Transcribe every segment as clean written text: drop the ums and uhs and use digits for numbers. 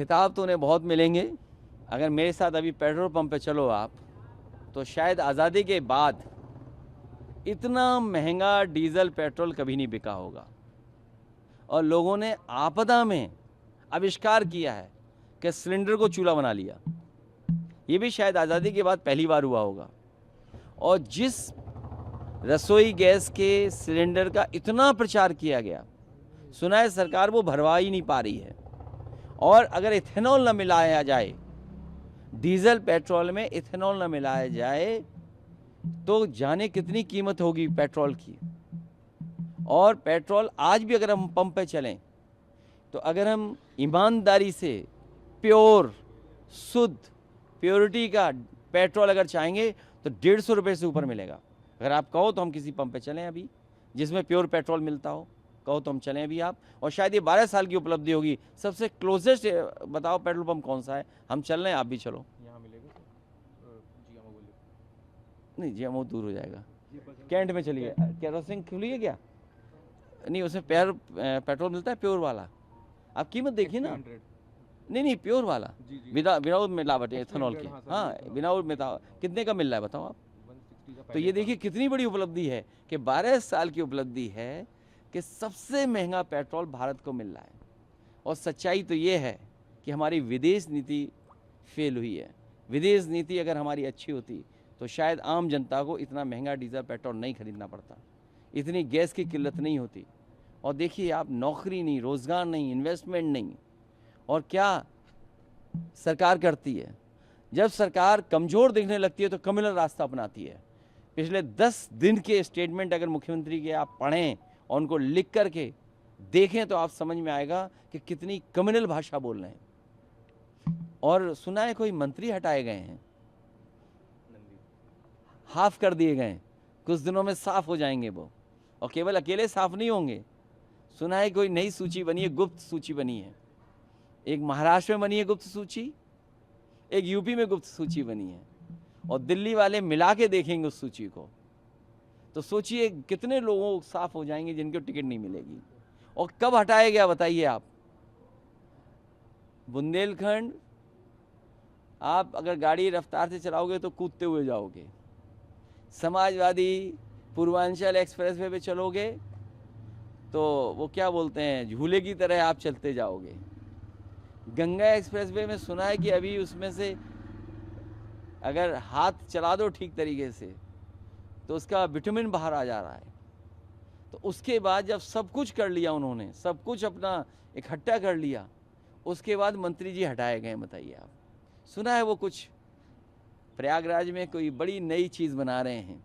खिताब तो उन्हें बहुत मिलेंगे। अगर मेरे साथ अभी पेट्रोल पंप पे चलो आप, तो शायद आज़ादी के बाद इतना महंगा डीजल पेट्रोल कभी नहीं बिका होगा। और लोगों ने आपदा में आविष्कार किया है कि सिलेंडर को चूल्हा बना लिया। ये भी शायद आज़ादी के बाद पहली बार हुआ होगा। और जिस रसोई गैस के सिलेंडर का इतना प्रचार किया गया, सुना है सरकार वो भरवा ही नहीं पा रही है। और अगर इथेनॉल न मिलाया जाए, डीजल पेट्रोल में इथेनॉल न मिलाया जाए, तो जाने कितनी कीमत होगी पेट्रोल की। और पेट्रोल आज भी अगर हम पंप पे चलें, तो अगर हम ईमानदारी से प्योर शुद्ध प्योरिटी का पेट्रोल अगर चाहेंगे तो 150 रुपये से ऊपर मिलेगा। अगर आप कहो तो हम किसी पंप पे चलें अभी जिसमें प्योर पेट्रोल मिलता हो, कहो तो हम चलें अभी आप। और शायद ये 12 साल की उपलब्धि होगी। सबसे क्लोजेस्ट बताओ पेट्रोल पंप कौन सा है, हम चल रहे हैं, आप भी चलो। यहाँ मिलेगा नहीं, GMO दूर हो जाएगा। कैंट में चलिए, केरोसिन खुली है क्या? नहीं, उसमें पेट्रोल मिलता है प्योर वाला। आप कीमत देखिए ना। नहीं, प्योर वाला विदाउट मिलावट एथेनॉल की। हाँ, विदाउट मिलावट कितने का मिल रहा है बताओ आप। तो ये देखिए कितनी बड़ी उपलब्धि है कि 12 साल की उपलब्धि है कि सबसे महंगा पेट्रोल भारत को मिल रहा है। और सच्चाई तो ये है कि हमारी विदेश नीति फेल हुई है। विदेश नीति अगर हमारी अच्छी होती तो शायद आम जनता को इतना महंगा डीजल पेट्रोल नहीं खरीदना पड़ता, इतनी गैस की किल्लत नहीं होती। और देखिए आप, नौकरी नहीं, रोज़गार नहीं, इन्वेस्टमेंट नहीं। और क्या सरकार करती है? जब सरकार कमज़ोर दिखने लगती है तो कम्युनल रास्ता अपनाती है। पिछले 10 दिन के स्टेटमेंट अगर मुख्यमंत्री के आप पढ़ें और उनको लिख करके देखें तो आप समझ में आएगा कि कितनी कम्युनल भाषा बोल रहे हैं। और सुना है कोई मंत्री हटाए गए हैं, हाफ कर दिए गए, कुछ दिनों में साफ हो जाएंगे वो। और केवल अकेले साफ नहीं होंगे, सुना है कोई नई सूची बनी है, गुप्त सूची बनी है। एक महाराष्ट्र में बनी है गुप्त सूची, एक यूपी में गुप्त सूची बनी है। और दिल्ली वाले मिला के देखेंगे उस सूची को, तो सोचिए कितने लोगों साफ हो जाएंगे जिनको टिकट नहीं मिलेगी। और कब हटाया गया बताइए आप? बुंदेलखंड आप अगर गाड़ी रफ्तार से चलाओगे तो कूदते हुए जाओगे। समाजवादी पूर्वांचल एक्सप्रेसवे पे चलोगे तो वो क्या बोलते हैं, झूले की तरह आप चलते जाओगे। गंगा एक्सप्रेसवे में सुना है कि अभी उसमें से अगर हाथ चला दो ठीक तरीके से तो उसका विटामिन बाहर आ जा रहा है। तो उसके बाद जब सब कुछ कर लिया उन्होंने, सब कुछ अपना इकट्ठा कर लिया, उसके बाद मंत्री जी हटाए गए। बताइए आप, सुना है वो कुछ प्रयागराज में कोई बड़ी नई चीज़ बना रहे हैं,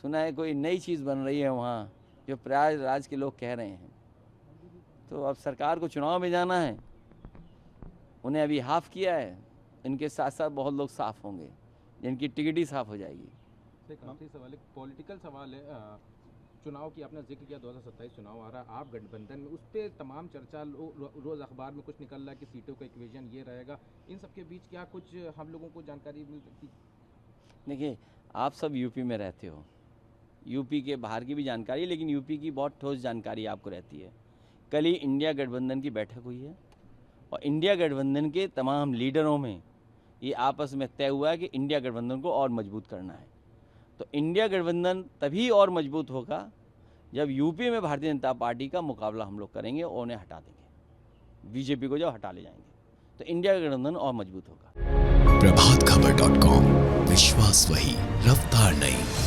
सुना है कोई नई चीज़ बन रही है वहाँ, जो प्रयागराज के लोग कह रहे हैं। तो अब सरकार को चुनाव में जाना है, उन्हें अभी हाफ किया है, इनके साथ साथ बहुत लोग साफ होंगे जिनकी टिकट ही साफ हो जाएगी। एक आखिरी सवाल, एक पॉलिटिकल सवाल है। चुनाव की आपने जिक्र किया, 2027 चुनाव आ रहा है, आप गठबंधन में, उस पर तमाम चर्चा रोज़ अखबार में कुछ निकल रहा है कि सीटों का इक्वेशन ये रहेगा। इन सब के बीच क्या कुछ हम लोगों को जानकारी मिल सकती? देखिए, आप सब यूपी में रहते हो, यूपी के बाहर की भी जानकारी, लेकिन यूपी की बहुत ठोस जानकारी आपको रहती है। कल ही इंडिया गठबंधन की बैठक हुई है और इंडिया गठबंधन के तमाम लीडरों में ये आपस में तय हुआ है कि इंडिया गठबंधन को और मजबूत करना है। तो इंडिया गठबंधन तभी और मजबूत होगा जब यूपी में भारतीय जनता पार्टी का मुकाबला हम लोग करेंगे और उन्हें हटा देंगे, बीजेपी को जब हटा ले जाएंगे तो इंडिया गठबंधन और मजबूत होगा। प्रभातखबर.com, विश्वास वही, रफ्तार नहीं।